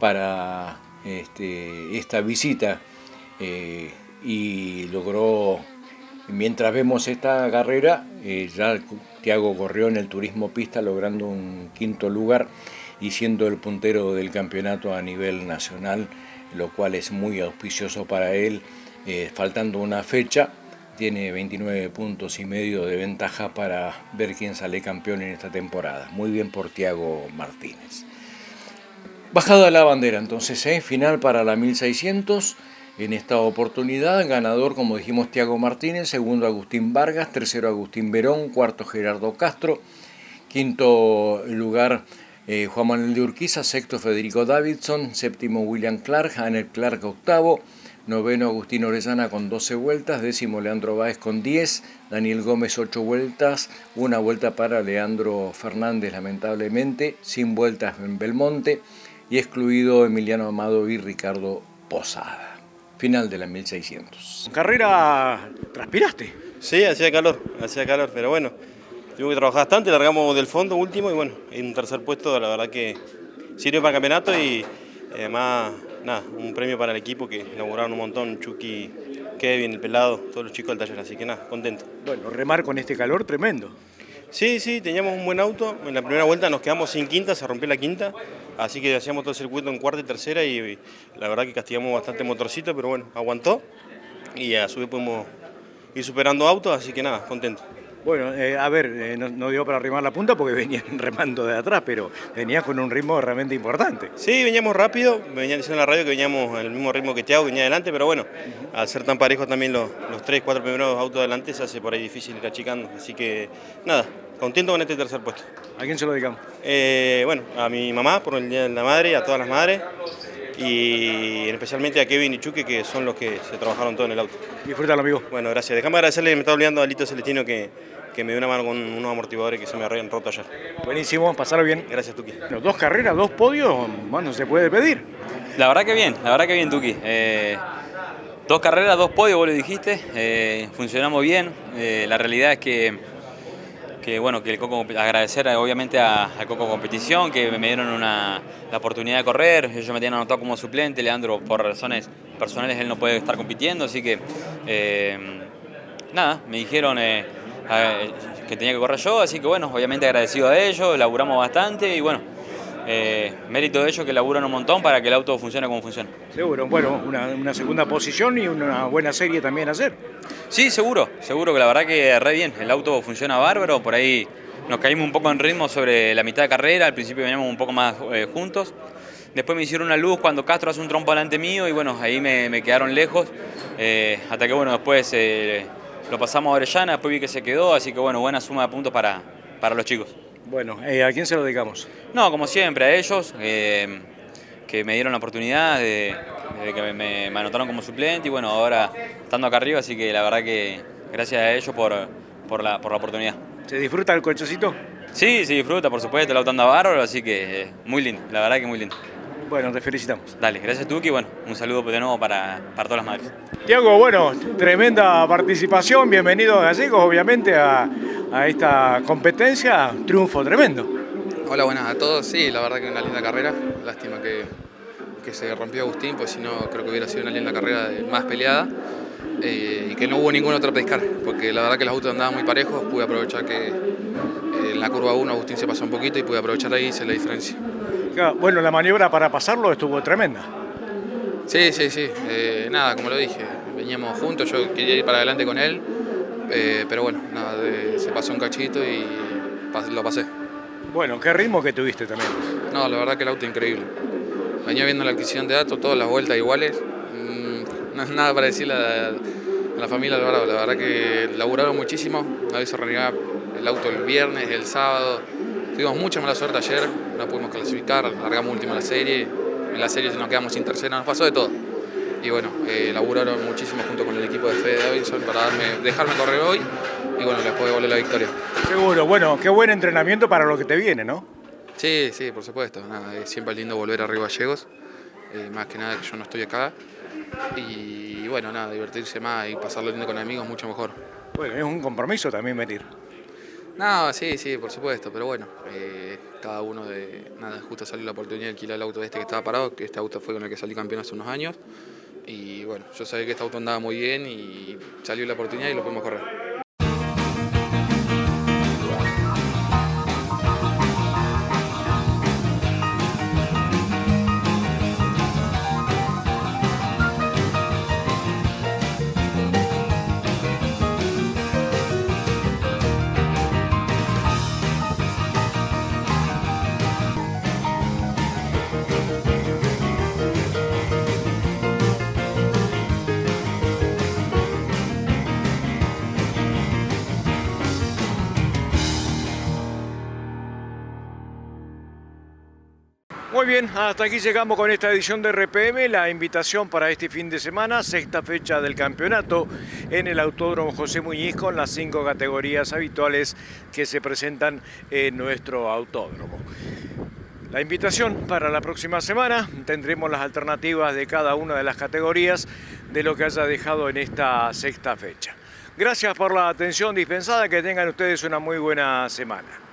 para esta visita, y logró, mientras vemos esta carrera, ya Thiago corrió en el turismo pista logrando un quinto lugar y siendo el puntero del campeonato a nivel nacional, lo cual es muy auspicioso para él. Faltando una fecha, tiene 29 puntos y medio de ventaja para ver quién sale campeón en esta temporada. Muy bien por Thiago Martínez. Bajada la bandera entonces, final para la 1600. En esta oportunidad, ganador, como dijimos, Tiago Martínez, segundo Agustín Vargas, tercero Agustín Verón, cuarto Gerardo Castro, quinto lugar Juan Manuel de Urquiza, sexto Federico Davidson, séptimo William Clark, Anel Clark octavo, noveno Agustín Orellana con 12 vueltas, décimo Leandro Báez con 10, Daniel Gómez 8 vueltas, una vuelta para Leandro Fernández lamentablemente, sin vueltas en Belmonte y excluido Emiliano Amado y Ricardo Posada. Final de la 1600. Carrera, ¿transpiraste? Sí, hacía calor, pero bueno, tuvimos que trabajar bastante, largamos del fondo último y bueno, en un tercer puesto la verdad que sirve para el campeonato y además, nada, un premio para el equipo que laburaron un montón, Chucky, Kevin, el pelado, todos los chicos del taller, así que nada, contento. Bueno, remar con este calor tremendo. Sí, teníamos un buen auto, en la primera vuelta nos quedamos sin quinta, se rompió la quinta, así que hacíamos todo el circuito en cuarta y tercera y la verdad que castigamos bastante motorcito, pero bueno, aguantó y a su vez pudimos ir superando autos, así que nada, contento. Bueno, no dio para arrimar la punta porque venían remando de atrás, pero venías con un ritmo realmente importante. Sí, veníamos rápido, me venían diciendo en la radio que veníamos al mismo ritmo que Thiago, que venía adelante, pero bueno, al ser tan parejos también los 3, 4 primeros autos adelante se hace por ahí difícil ir achicando, así que nada, contento con este tercer puesto. ¿A quién se lo dedicamos? Bueno, a mi mamá por el Día de la Madre, a todas las madres y especialmente a Kevin y Chuque, que son los que se trabajaron todo en el auto. Disfrútalo, amigo. Bueno, gracias. Déjame agradecerle, me está olvidando a Lito Celestino que me dio una mano con unos amortiguadores que se me habían roto ayer. Buenísimo, pasarlo bien. Gracias, Tuki. Bueno, 2 carreras, 2 podios, bueno, se puede pedir. La verdad que bien, Tuki. 2 carreras, 2 podios, vos lo dijiste, funcionamos bien. La realidad es que el Coco, agradecer obviamente al Coco Competición, que me dieron la oportunidad de correr. Ellos me tenían anotado como suplente, Leandro por razones personales él no puede estar compitiendo, así que me dijeron que tenía que correr yo, así que bueno, obviamente agradecido a ellos, laburamos bastante y bueno, mérito de ellos que laburan un montón para que el auto funcione como funciona. Seguro, bueno, una segunda posición y una buena serie también hacer. Sí, seguro que la verdad que re bien, el auto funciona bárbaro, por ahí nos caímos un poco en ritmo sobre la mitad de carrera, al principio veníamos un poco más juntos, después me hicieron una luz cuando Castro hace un trompo delante mío y bueno, ahí me quedaron lejos, hasta que bueno, después lo pasamos a Orellana, después vi que se quedó, así que bueno, buena suma de puntos para los chicos. Bueno, ¿a quién se lo dedicamos? No, como siempre, a ellos, que me dieron la oportunidad de que me anotaron como suplente y bueno, ahora estando acá arriba, así que la verdad que gracias a ellos por la oportunidad. ¿Se disfruta el cochecito? Sí, se disfruta, por supuesto, el auto anda bárbaro, así que muy lindo, la verdad que muy lindo. Bueno, te felicitamos. Dale, gracias Tuki, bueno, un saludo de nuevo para todas las madres. Tiago, bueno, tremenda participación, bienvenido a Gallegos, obviamente, a esta competencia, triunfo tremendo. Hola, buenas a todos, sí, la verdad que una linda carrera, lástima que se rompió Agustín, pues si no creo que hubiera sido una linda carrera más peleada y que no hubo ningún otro pescar, porque la verdad que los autos andaban muy parejos, pude aprovechar que en la curva 1 Agustín se pasó un poquito y pude aprovechar ahí y hice la diferencia. Bueno, la maniobra para pasarlo estuvo tremenda. Sí, nada, como lo dije, veníamos juntos, yo quería ir para adelante con él, pero bueno, nada, se pasó un cachito y lo pasé. Bueno, ¿qué ritmo que tuviste también? No, la verdad que el auto increíble. Venía viendo la adquisición de datos, todas las vueltas iguales, no es nada para decirle a la familia Alvarado, la verdad que laburaron muchísimo, no hizo renegar el auto el viernes, el sábado. Tuvimos mucha mala suerte ayer, no pudimos clasificar, largamos último la serie, en la serie nos quedamos sin tercera, nos pasó de todo. Y bueno, laburaron muchísimo junto con el equipo de Fede Davidson para dejarme correr hoy y bueno, les puedo devolver la victoria. Seguro, bueno, qué buen entrenamiento para lo que te viene, ¿no? Sí, por supuesto, nada, siempre es lindo volver a Río Gallegos, más que nada que yo no estoy acá y bueno, nada, divertirse más y pasarlo lindo con amigos mucho mejor. Bueno, es un compromiso también venir. No, sí, por supuesto, pero bueno, cada uno justo salió la oportunidad de alquilar el auto que estaba parado, que este auto fue con el que salí campeón hace unos años, y bueno, yo sabía que este auto andaba muy bien y salió la oportunidad y lo pudimos correr. Muy bien, hasta aquí llegamos con esta edición de RPM. La invitación para este fin de semana, sexta fecha del campeonato en el Autódromo José Muñiz, con las 5 categorías habituales que se presentan en nuestro autódromo. La invitación para la próxima semana, tendremos las alternativas de cada una de las categorías de lo que haya dejado en esta sexta fecha. Gracias por la atención dispensada, que tengan ustedes una muy buena semana.